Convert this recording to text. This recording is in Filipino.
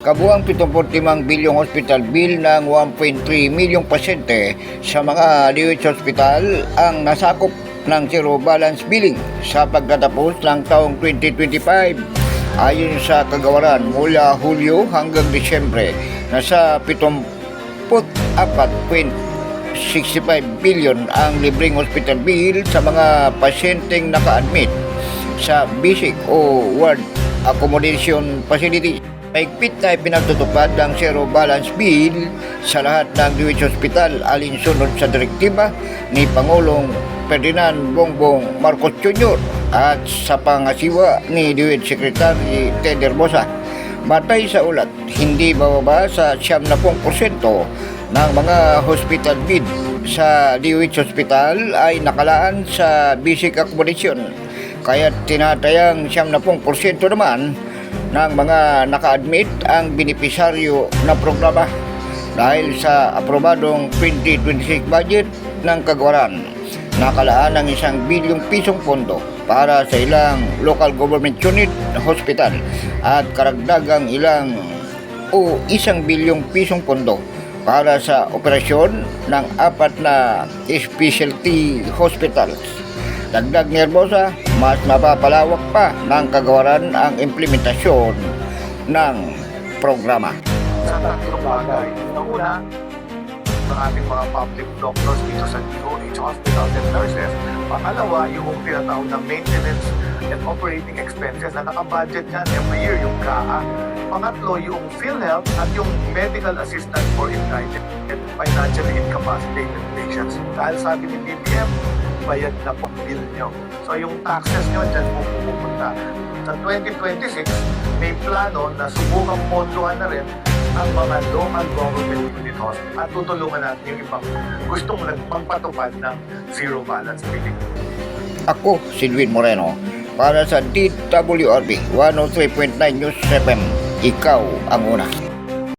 Kabuang 75 bilyong hospital bill ng 1.3 milyong pasyente sa mga DOH hospital ang nasakop ng zero balance billing sa pagtatapos ng taong 2025. Ayon sa kagawaran, mula Hulyo hanggang Disyembre, nasa 74.65 bilyon ang libreng hospital bill sa mga pasyenteng naka-admit sa basic o ward accommodation facility. Mahigpit na pinagtutupad ang zero balance bill sa lahat ng DOH hospital alinsunod sa direktiba ni Pangulong Ferdinand Bongbong Marcos Jr. at sa pangasiwa ni DOH Secretary Ted Herbosa. Batay sa ulat, hindi bababa sa 70% ng mga hospital bid sa DOH hospital ay nakalaan sa basic accommodation, kaya tinatayang 70% naman ng mga naka-admit ang benepisaryo na programa dahil sa aprobadong 2026 budget ng kagawaran. Nakalaan ng 1 bilyong pisong pondo para sa ilang local government unit hospital at karagdagang ilang 1 bilyong pisong pondo para sa operasyon ng 4 na specialty hospitals. Dagdag ni Herbosa, mas mapapalawak pa ng kagawaran ang implementasyon ng programa. Sa tatlong bagay. Una, ng ating mga public doctors dito sa DOH hospitals and nurses. Pangalawa, yung tinatawag na maintenance and operating expenses na nakabudget yan every year, yung CAA. Pangatlo, yung PhilHealth at yung medical assistance for indigent and financially incapacitated patients. Dahil sabi ni BBM, bayad na po bill nyo. So yung taxes nyo dyan po pupunta. Sa 2026, may plano na subukang pondohan na rin ang mga local government unit hospital at tutulungan natin yung ibang gustong magpatupad ng zero balance billing. Ako si Luis Moreno para sa DWRB 103.9 News FM. Ikaw ang una.